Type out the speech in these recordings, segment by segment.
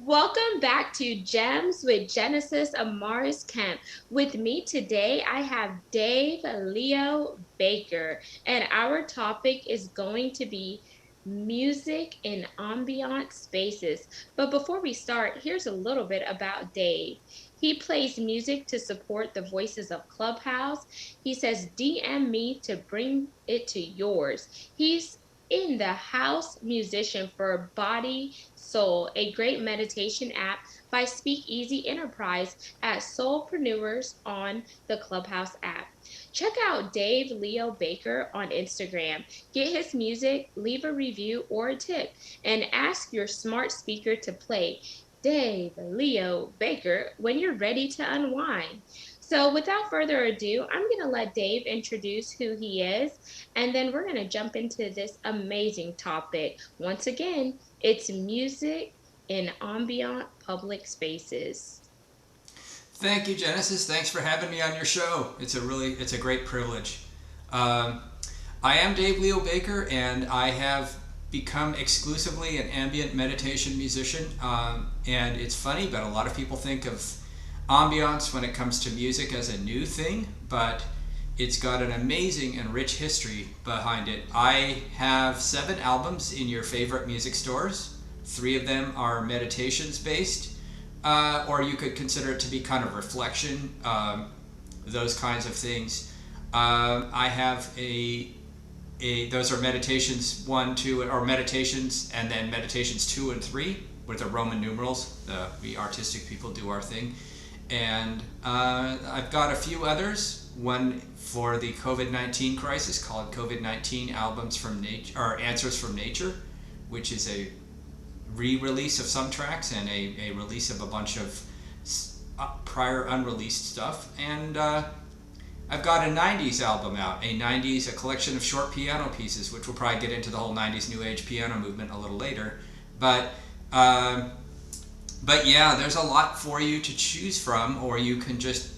Welcome back to Gems with Genesis Amaris Kemp. With me today, I have Dave Leo Baker, and our topic is going to be music in ambient spaces. But before we start, here's a little bit about Dave. He plays music to support the voices of Clubhouse. He says, DM me to bring it to yours. He's in the house musician for Body Soul, a great meditation app by SpeakEasy Enterprise at Soulpreneurs on the Clubhouse app. Check out Dave Leo Baker on Instagram. Get his music, leave a review or a tip, and ask your smart speaker to play Dave Leo Baker when you're ready to unwind. So, without further ado, I'm going to let Dave introduce who he is, and then we're going to jump into this amazing topic. Once again, it's music in ambient public spaces. Thank you, Genesis. Thanks for having me on your show. It's a great privilege. Um, I am Dave Leo Baker, and I have become exclusively an ambient meditation musician. And it's funny, but a lot of people think of ambiance when it comes to music as a new thing, but it's got an amazing and rich history behind it. I have 7 albums in your favorite music stores. 3 of them are meditations based, or you could consider it to be kind of reflection, those kinds of things. I have those are meditations 1, 2, or meditations, and then meditations 2 and 3 with the Roman numerals. We artistic people do our thing. And I've got a few others. One for the COVID-19 crisis called COVID-19 Albums from Nature, or Answers from Nature, which is a re-release of some tracks and a release of a bunch of prior unreleased stuff. And I've got a 90s album out, a collection of short piano pieces, which we'll probably get into the whole 90s New Age piano movement a little later. But yeah, there's a lot for you to choose from, or you can just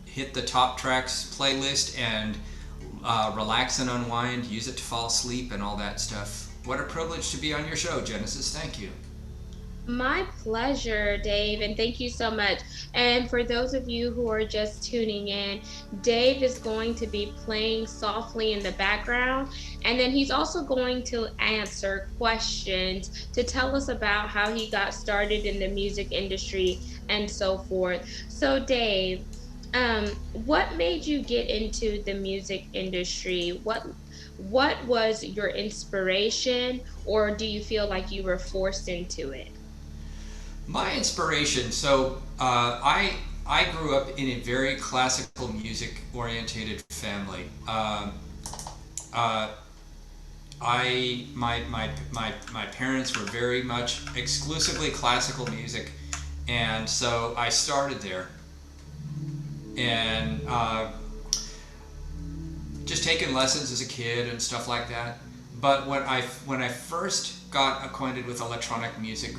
hit the top tracks playlist and relax and unwind, use it to fall asleep and all that stuff. What a privilege to be on your show, Genesis. Thank you. My pleasure, Dave, and thank you so much. And for those of you who are just tuning in, Dave is going to be playing softly in the background, and then he's also going to answer questions to tell us about how he got started in the music industry and so forth. So, Dave, what made you get into the music industry? What was your inspiration, or do you feel like you were forced into it? My inspiration, I grew up in a very classical music orientated family. My parents were very much exclusively classical music, and so I started there, and just taking lessons as a kid and stuff like that. But when I first got acquainted with electronic music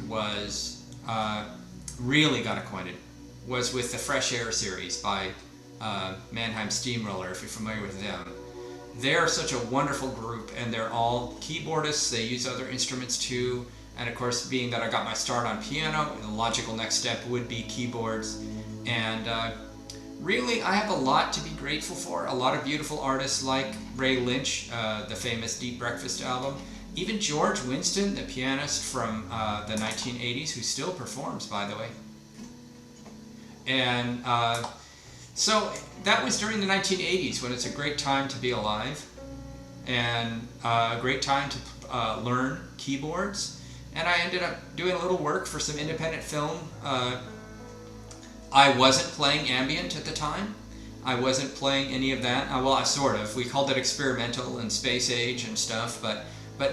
really got acquainted was with the Fresh Air series by Mannheim Steamroller, if you're familiar with them. They're such a wonderful group, and they're all keyboardists. They use other instruments too. And of course, being that I got my start on piano, the logical next step would be keyboards. And really, I have a lot to be grateful for. A lot of beautiful artists like Ray Lynch, the famous Deep Breakfast album. Even George Winston, the pianist from the 1980s, who still performs, by the way. And so that was during the 1980s, when it's a great time to be alive, and a great time to learn keyboards. And I ended up doing a little work for some independent film. I wasn't playing ambient at the time. I wasn't playing any of that. Well, I sort of. We called it experimental and space age and stuff, but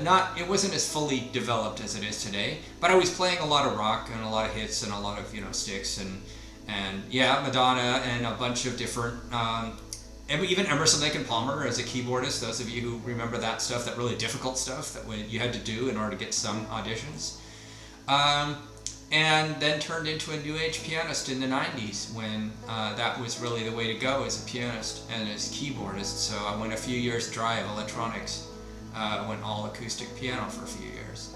not. It wasn't as fully developed as it is today. But I was playing a lot of rock and a lot of hits and a lot of sticks and yeah, Madonna and a bunch of different. And even Emerson, Lake and Palmer as a keyboardist. Those of you who remember that stuff, that really difficult stuff that you had to do in order to get some auditions. And then turned into a new age pianist in the 90s, when that was really the way to go as a pianist and as a keyboardist. So I went a few years dry of electronics. I went all acoustic piano for a few years.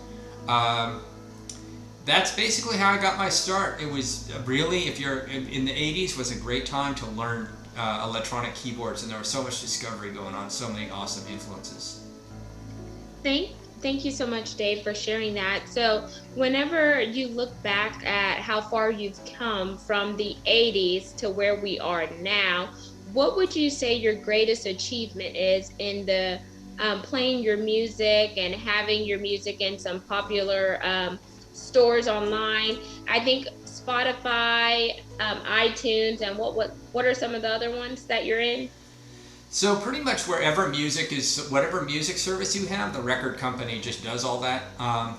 that's basically how I got my start. It was really, if you're in the 80s, was a great time to learn electronic keyboards, and there was so much discovery going on, so many awesome influences. Thank thank you so much, Dave, for sharing that. So, whenever you look back at how far you've come from the 80s to where we are now, what would you say your greatest achievement is in the playing your music and having your music in some popular stores online? I think Spotify, iTunes, and what are some of the other ones that you're in? So pretty much wherever music is, whatever music service you have, the record company just does all that.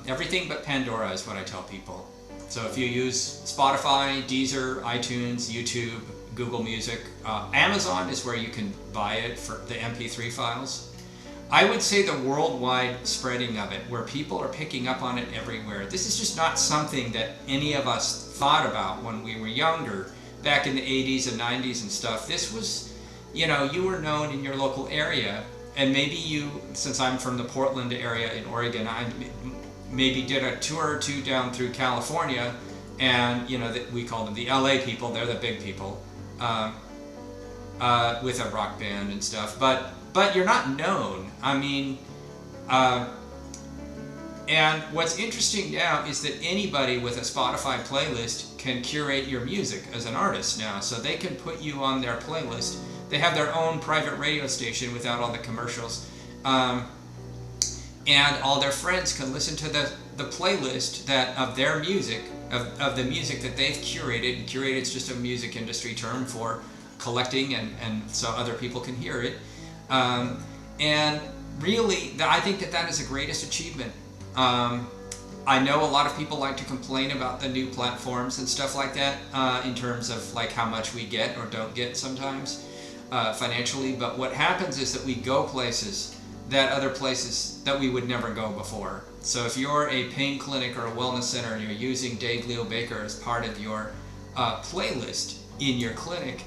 Everything but Pandora is what I tell people. So if you use Spotify, Deezer, iTunes, YouTube, Google Music, Amazon is where you can buy it for the MP3 files. I would say the worldwide spreading of it, where people are picking up on it everywhere. This is just not something that any of us thought about when we were younger, back in the 80s and 90s and stuff. This was, you were known in your local area, and maybe you, since I'm from the Portland area in Oregon, I maybe did a tour or two down through California, and we call them the LA people. They're the big people, with a rock band and stuff. But you're not known. I mean, and what's interesting now is that anybody with a Spotify playlist can curate your music as an artist now. So they can put you on their playlist. They have their own private radio station without all the commercials. And all their friends can listen to the playlist of their music, of the music that they've curated. And curated is just a music industry term for collecting and so other people can hear it. And really, I think that is the greatest achievement. I know a lot of people like to complain about the new platforms and stuff like that, in terms of like how much we get or don't get sometimes, financially. But what happens is that we go places that other places that we would never go before. So if you're a pain clinic or a wellness center and you're using Dave Leo Baker as part of your playlist in your clinic,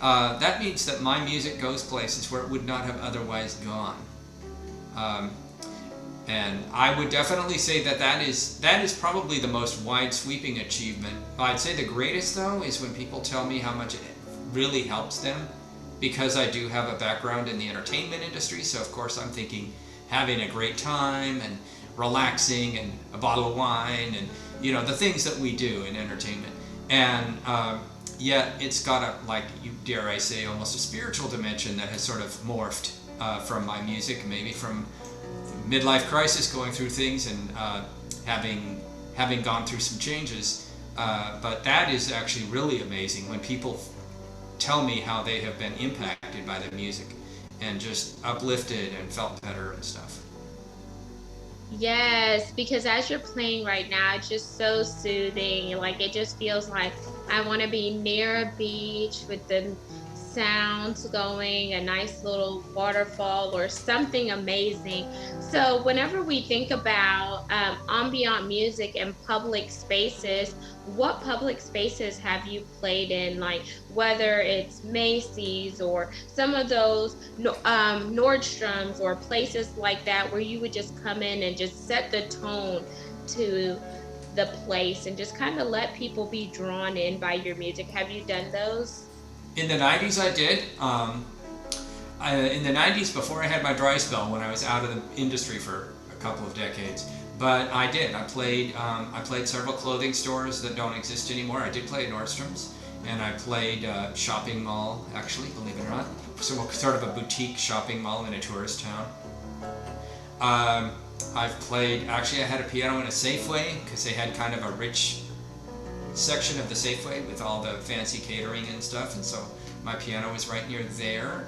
that means that my music goes places where it would not have otherwise gone. And I would definitely say that is probably the most wide sweeping achievement. I'd say the greatest though is when people tell me how much it really helps them, because I do have a background in the entertainment industry. So of course I'm thinking having a great time and relaxing and a bottle of wine and the things that we do in entertainment. And yet it's got a, like, you dare I say, almost a spiritual dimension that has sort of morphed from my music, maybe from midlife crisis, going through things and having gone through some changes. But that is actually really amazing when people tell me how they have been impacted by the music and just uplifted and felt better and stuff. Yes, because as you're playing right now, it's just so soothing. Like it just feels like I want to be near a beach with the sounds going, a nice little waterfall or something amazing. So whenever we think about ambient music in public spaces, what public spaces have you played in? Like whether it's Macy's or some of those Nordstrom's or places like that, where you would just come in and just set the tone to the place and just kind of let people be drawn in by your music. Have you done those? In the 90s I did. In the 90s, before I had my dry spell, when I was out of the industry for a couple of decades. But I did. I played several clothing stores that don't exist anymore. I did play at Nordstrom's, and I played shopping mall, actually, believe it or not. So sort of a boutique shopping mall in a tourist town. I've played, actually I had a piano in a Safeway, because they had kind of a rich section of the Safeway with all the fancy catering and stuff, and so my piano was right near there.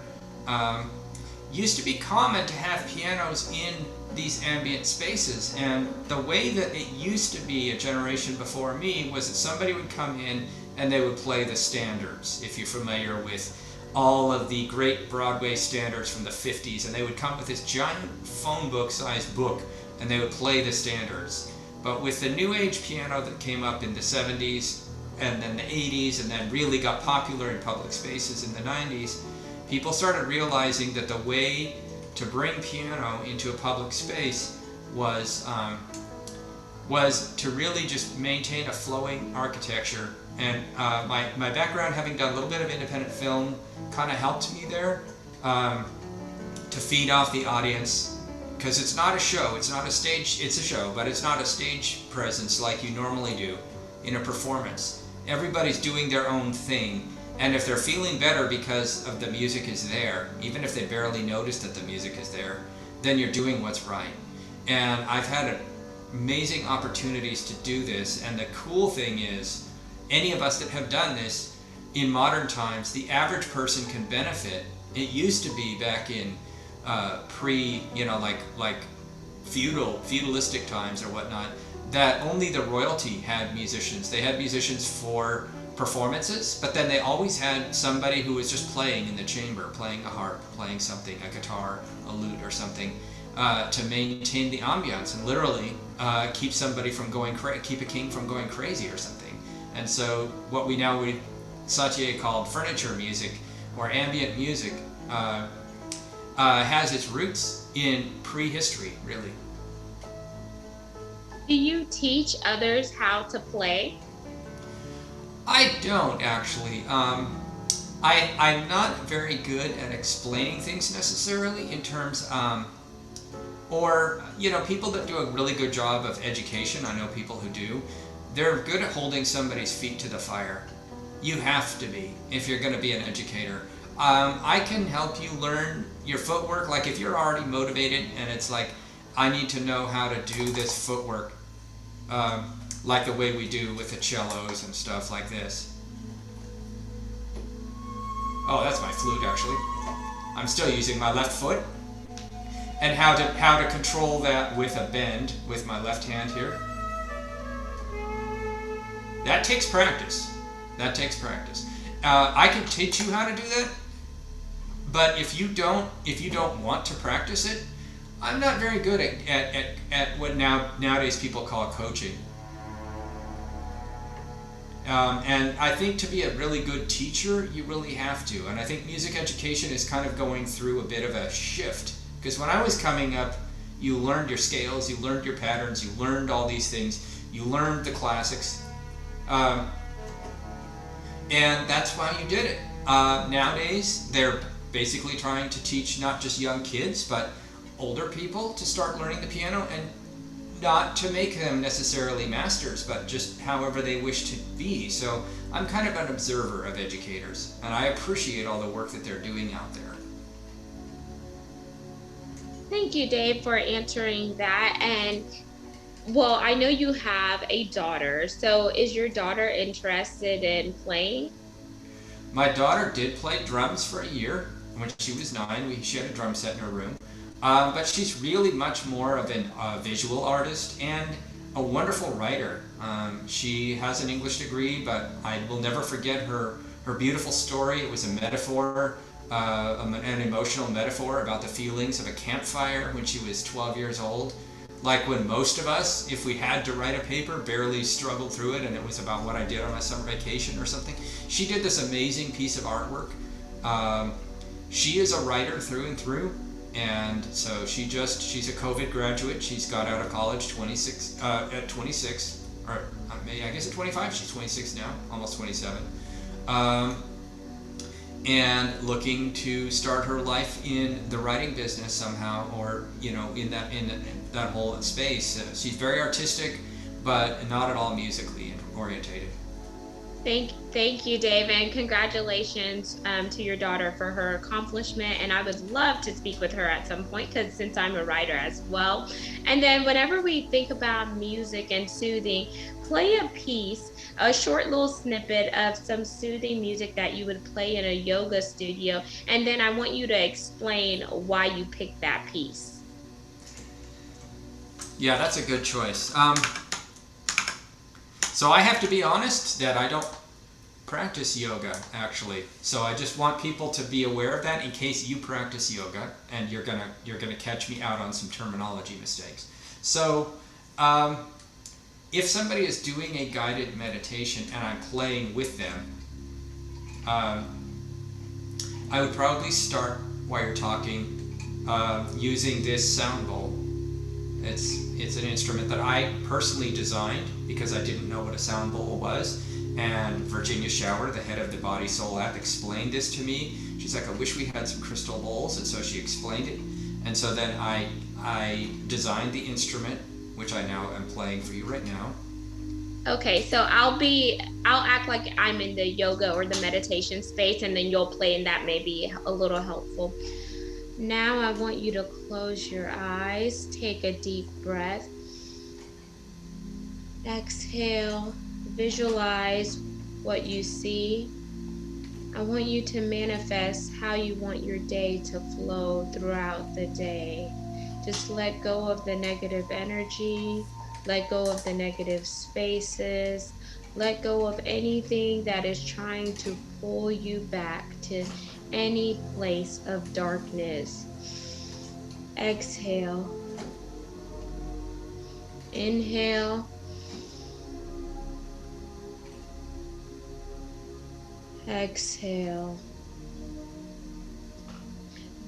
Used to be common to have pianos in these ambient spaces, and the way that it used to be a generation before me was that somebody would come in and they would play the standards, if you're familiar with all of the great Broadway standards from the 50s, and they would come with this giant phone book sized book and they would play the standards. But with the new age piano that came up in the 70s and then the 80s and then really got popular in public spaces in the 90s, people started realizing that the way to bring piano into a public space was was to really just maintain a flowing architecture. And my background, having done a little bit of independent film, kind of helped me there to feed off the audience. Because it's not a show, it's not a stage, it's a show, but it's not a stage presence like you normally do in a performance. Everybody's doing their own thing, and if they're feeling better because of the music is there, even if they barely notice that the music is there, then you're doing what's right. And I've had amazing opportunities to do this, and the cool thing is, any of us that have done this in modern times, the average person can benefit. It used to be back in pre, like feudalistic times or whatnot, that only the royalty had musicians. They had musicians for performances, but then they always had somebody who was just playing in the chamber, playing a harp, playing something, a guitar, a lute or something, to maintain the ambiance and literally keep somebody from going keep a king from going crazy or something. And so what we Satie called furniture music or ambient music has its roots in prehistory, really. Do you teach others how to play? I don't actually. I'm not very good at explaining things necessarily in terms, or people that do a really good job of education. I know people who do. They're good at holding somebody's feet to the fire. You have to be if you're going to be an educator. I can help you learn your footwork. Like if you're already motivated and it's like, I need to know how to do this footwork, like the way we do with the cellos and stuff like this. Oh, that's my flute actually. I'm still using my left foot. And how to control that with a bend with my left hand here. That takes practice. That takes practice. I can teach you how to do that, but if you don't want to practice it, I'm not very good at what nowadays people call coaching. And I think to be a really good teacher, you really have to. And I think music education is kind of going through a bit of a shift. Because when I was coming up, you learned your scales, you learned your patterns, you learned all these things, you learned the classics. And that's why you did it. Nowadays, they're basically trying to teach not just young kids, but older people to start learning the piano, and not to make them necessarily masters, but just however they wish to be. So I'm kind of an observer of educators, and I appreciate all the work that they're doing out there. Thank you, Dave, for answering that. And well, I know you have a daughter. So is your daughter interested in playing? My daughter did play drums for a year. When she was 9, she had a drum set in her room. But she's really much more of a visual artist and a wonderful writer. She has an English degree, but I will never forget her beautiful story. It was a metaphor, an emotional metaphor about the feelings of a campfire when she was 12 years old. Like when most of us, if we had to write a paper, barely struggled through it, and it was about what I did on my summer vacation or something. She did this amazing piece of artwork. She is a writer through and through, and so she's a COVID graduate. She's got out of college at 26, or I guess at 25. She's 26 now, almost 27. And looking to start her life in the writing business somehow, or in that whole space. She's very artistic, but not at all musically orientated. Thank you, Dave, and congratulations to your daughter for her accomplishment. And I would love to speak with her at some point, because since I'm a writer as well. And then whenever we think about music and soothing, play a piece, a short little snippet of some soothing music that you would play in a yoga studio, and then I want you to explain why you picked that piece. Yeah, that's a good choice. So I have to be honest that I don't practice yoga, actually. So I just want people to be aware of that in case you practice yoga and you're gonna catch me out on some terminology mistakes. So if somebody is doing a guided meditation and I'm playing with them, I would probably start while you're talking using this sound bowl. It's an instrument that I personally designed because I didn't know what a sound bowl was. And Virginia Shower, the head of the Body Soul app, explained this to me. She's like, I wish we had some crystal bowls. And so she explained it. And so then I designed the instrument, which I now am playing for you right now. Okay, so I'll act like I'm in the yoga or the meditation space, and then you'll play, and that may be a little helpful. Now I want you to close your eyes, take a deep breath. Exhale, visualize what you see. I want you to manifest how you want your day to flow throughout the day. Just let go of the negative energy. Let go of the negative spaces. Let go of anything that is trying to pull you back to any place of darkness. Exhale. Inhale. Exhale.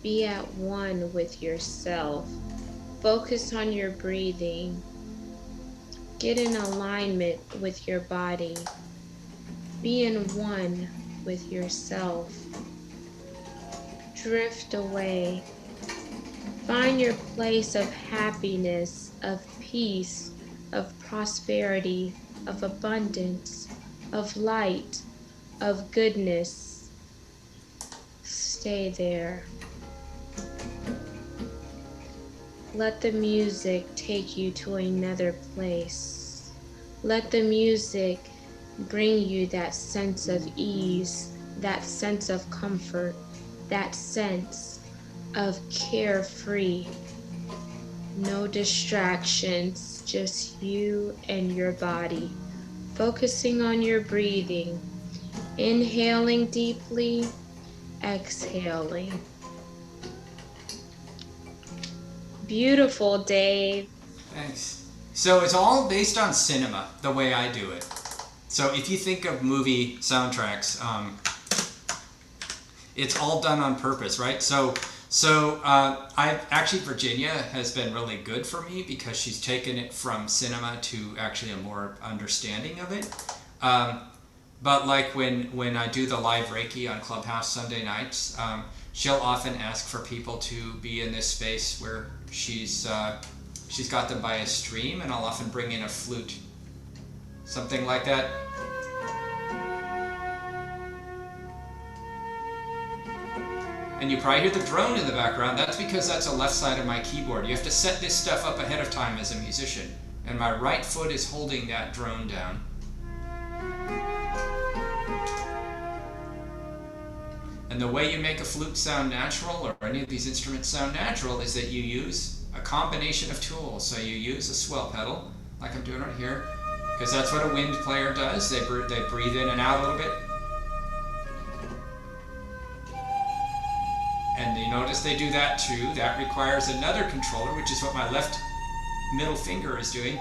Be at one with yourself. Focus on your breathing. Get in alignment with your body. Be in one with yourself. Drift away. Find your place of happiness, of peace, of prosperity, of abundance, of light, of goodness. Stay there. Let the music take you to another place. Let the music bring you that sense of ease, that sense of comfort, that sense of carefree. No distractions, just you and your body. Focusing on your breathing. Inhaling deeply, exhaling. Beautiful, Dave. Thanks. So it's all based on cinema, the way I do it. So if you think of movie soundtracks, it's all done on purpose, right? So I've actually, Virginia has been really good for me because she's taken it from cinema to actually a more understanding of it. But like when I do the live Reiki on Clubhouse Sunday nights, she'll often ask for people to be in this space where she's got them by a stream, and I'll often bring in a flute, something like that. And you probably hear the drone in the background. That's because that's the left side of my keyboard. You have to set this stuff up ahead of time as a musician. And my right foot is holding that drone down. And the way you make a flute sound natural, or any of these instruments sound natural, is that you use a combination of tools. So you use a swell pedal, like I'm doing right here, because that's what a wind player does. They breathe in and out a little bit. And you notice they do that too. That requires another controller, which is what my left middle finger is doing.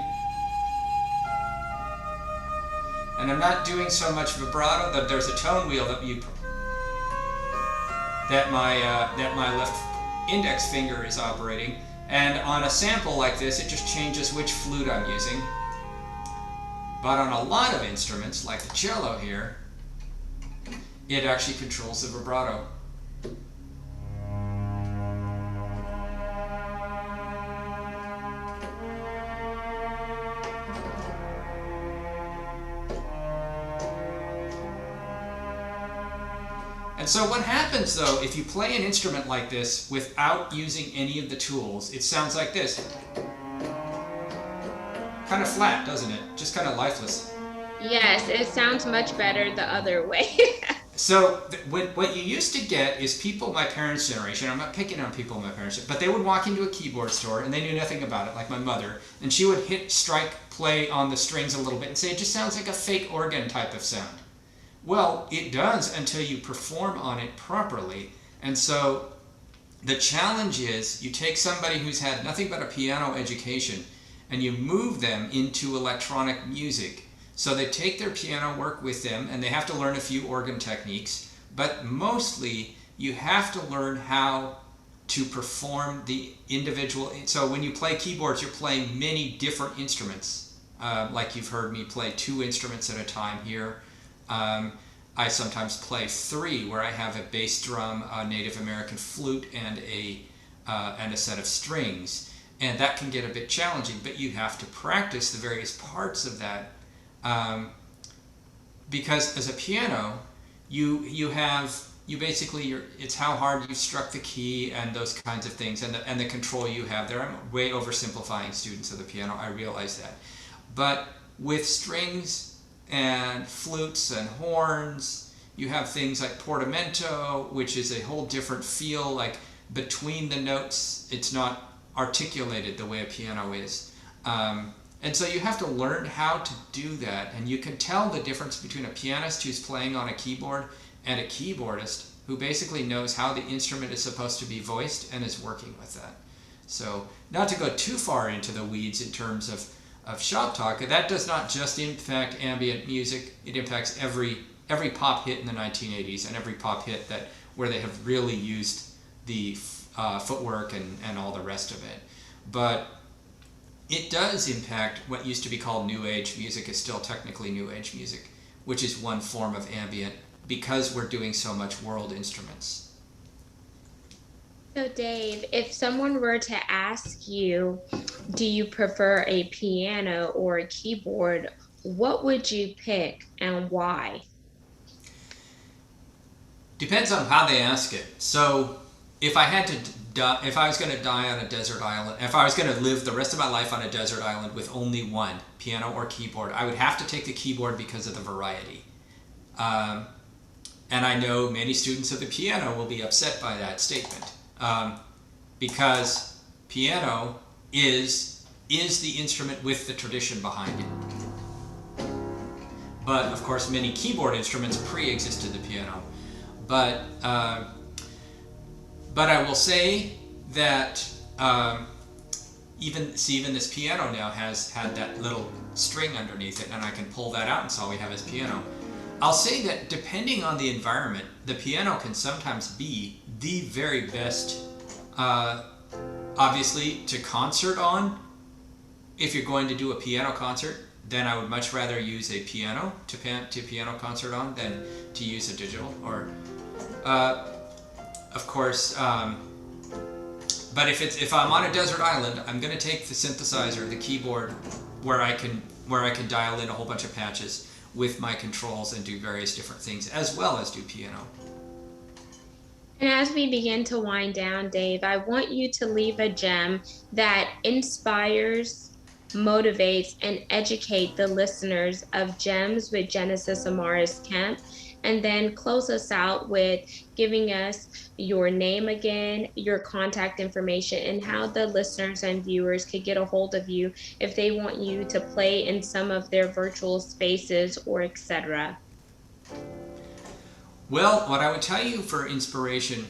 And I'm not doing so much vibrato. That there's a tone wheel that my left index finger is operating. And on a sample like this, it just changes which flute I'm using. But on a lot of instruments, like the cello here, it actually controls the vibrato. And so what happens though, if you play an instrument like this without using any of the tools, it sounds like this. Kind of flat, doesn't it? Just kind of lifeless. Yes, it sounds much better the other way. So what you used to get is people my parents' generation, I'm not picking on people my parents' but they would walk into a keyboard store and they knew nothing about it, like my mother, and she would hit strike play on the strings a little bit and say, it just sounds like a fake organ type of sound. Well, it does until you perform on it properly. And so the challenge is you take somebody who's had nothing but a piano education and you move them into electronic music. So they take their piano work with them and they have to learn a few organ techniques, but mostly you have to learn how to perform the individual. So when you play keyboards, you're playing many different instruments. Like you've heard me play 2 instruments at a time here. I sometimes play 3, where I have a bass drum, a Native American flute, and a set of strings. And that can get a bit challenging, but you have to practice the various parts of that. Because as a piano, it's how hard you struck the key and those kinds of things, and the control you have there. I'm way oversimplifying students of the piano, I realize that. But with strings and flutes and horns, you have things like portamento, which is a whole different feel. Like between the notes, it's not articulated the way a piano is. And so you have to learn how to do that. And you can tell the difference between a pianist who's playing on a keyboard and a keyboardist who basically knows how the instrument is supposed to be voiced and is working with that. So not to go too far into the weeds in terms of shop talk, that does not just impact ambient music. It impacts every pop hit in the 1980s and every pop hit where they have really used the footwork and all the rest of it. But it does impact what used to be called New Age music. Is still technically New Age music, which is one form of ambient, because we're doing so much world instruments. So Dave, if someone were to ask you, do you prefer a piano or a keyboard, what would you pick and why? Depends on how they ask it. So if I was going to die on a desert island, if I was going to live the rest of my life on a desert island with only one, piano or keyboard, I would have to take the keyboard because of the variety. And I know many students of the piano will be upset by that statement. Because piano is the instrument with the tradition behind it. But of course, many keyboard instruments pre-existed the piano. But I will say that even this piano now has had that little string underneath it, and I can pull that out, and so all we have is piano. I'll say that depending on the environment, the piano can sometimes be the very best, obviously, to concert on. If you're going to do a piano concert, then I would much rather use a piano to piano concert on than to use a digital. Or, of course, but if I'm on a desert island, I'm going to take the synthesizer, the keyboard, where I can dial in a whole bunch of patches with my controls and do various different things, as well as do piano. And as we begin to wind down, Dave, I want you to leave a gem that inspires, motivates, and educate the listeners of Gems with Genesis Amaris Kemp, and then close us out with giving us your name again, your contact information, and how the listeners and viewers could get a hold of you if they want you to play in some of their virtual spaces or etc. Well, what I would tell you for inspiration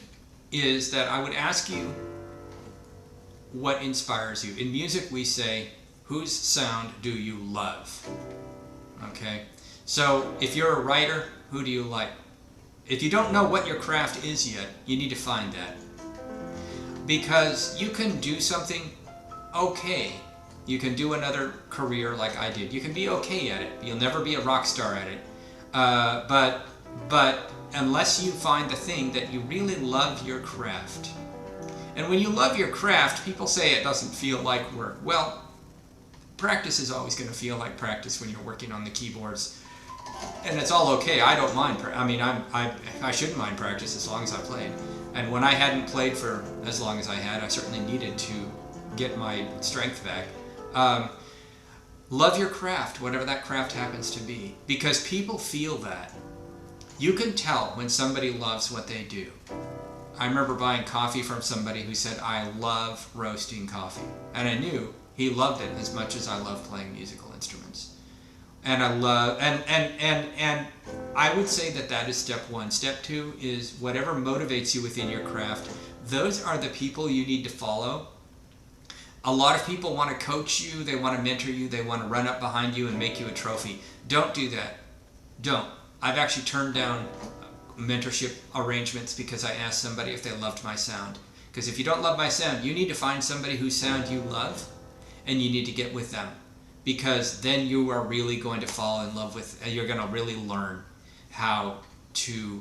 is that I would ask you what inspires you. In music, we say, whose sound do you love? Okay? So if you're a writer, who do you like? If you don't know what your craft is yet, you need to find that. Because you can do something okay. You can do another career like I did. You can be okay at it. You'll never be a rock star at it. But unless you find the thing that you really love your craft. And when you love your craft, people say it doesn't feel like work. Well, practice is always going to feel like practice when you're working on the keyboards. And it's all okay. I don't mind. I shouldn't mind practice as long as I played. And when I hadn't played for as long as I had, I certainly needed to get my strength back. Love your craft, whatever that craft happens to be, because people feel that. You can tell when somebody loves what they do. I remember buying coffee from somebody who said, I love roasting coffee. And I knew he loved it as much as I love playing musical instruments. And I love, and I would say that is step one. Step two is whatever motivates you within your craft. Those are the people you need to follow. A lot of people want to coach you, they want to mentor you, they want to run up behind you and make you a trophy. Don't do that. Don't. I've actually turned down mentorship arrangements because I asked somebody if they loved my sound. Because if you don't love my sound, you need to find somebody whose sound you love, and you need to get with them, because then you are really going to fall in love with. You're going to really learn how to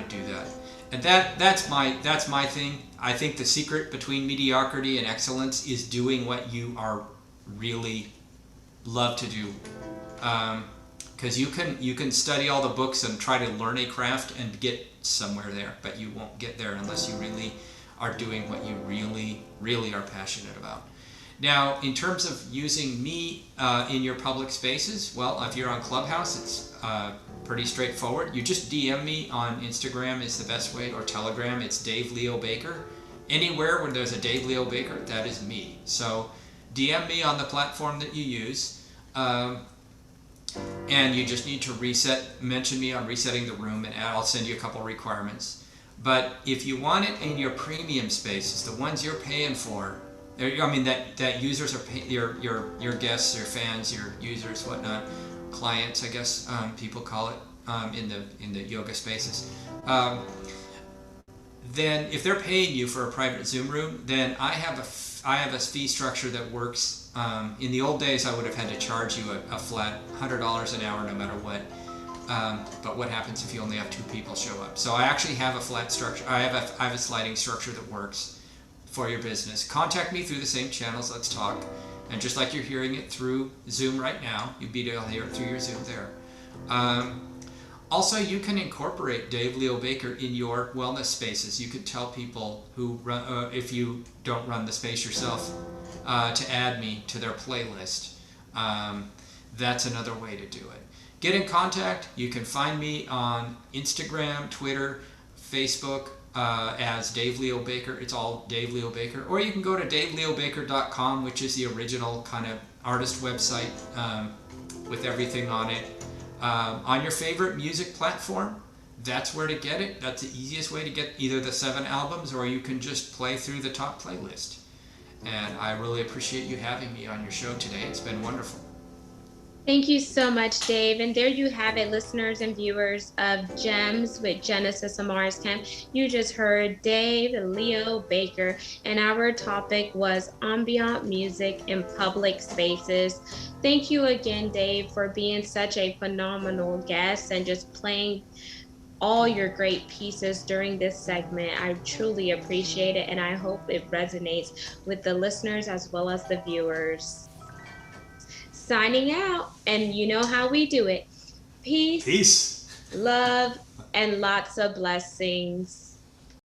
do that. And that's my thing. I think the secret between mediocrity and excellence is doing what you are really love to do. Because you can study all the books and try to learn a craft and get somewhere there, but you won't get there unless you really are doing what you really are passionate about. Now, in terms of using me in your public spaces, well, if you're on Clubhouse, it's pretty straightforward. You just DM me on Instagram is the best way, or Telegram. It's Dave Leo Baker. Anywhere where there's a Dave Leo Baker, that is me. So DM me on the platform that you use. And you just need to mention me on resetting the room, and I'll send you a couple requirements. But if you want it in your premium spaces, the ones you're paying for, I mean that users are your guests, your fans, your users, whatnot, clients, I guess people call it in the yoga spaces. Then if they're paying you for a private Zoom room, then I have a fee structure that works. In the old days, I would have had to charge you a flat $100 an hour no matter what. But what happens if you only have 2 people show up? So I actually have a flat structure. I have a sliding structure that works for your business. Contact me through the same channels. Let's talk. And just like you're hearing it through Zoom right now, you'd be able to hear it through your Zoom there. Also, you can incorporate Dave Leo Baker in your wellness spaces. You could tell people who run, if you don't run the space yourself, to add me to their playlist. That's another way to do it. Get in contact. You can find me on Instagram, Twitter, Facebook as Dave Leo Baker. It's all Dave Leo Baker. Or you can go to daveleobaker.com, which is the original kind of artist website with everything on it. On your favorite music platform, that's where to get it. That's the easiest way to get either the 7 albums, or you can just play through the top playlist. And I really appreciate you having me on your show today. It's been wonderful. Thank you so much, Dave. And there you have it, listeners and viewers of Gems with Genesis Amaris Kemp. You just heard Dave Leo Baker, and our topic was ambient music in public spaces. Thank you again, Dave, for being such a phenomenal guest and just playing all your great pieces during this segment. I truly appreciate it, and I hope it resonates with the listeners as well as the viewers. Signing out, and you know how we do it. Peace, Peace, love, and lots of blessings.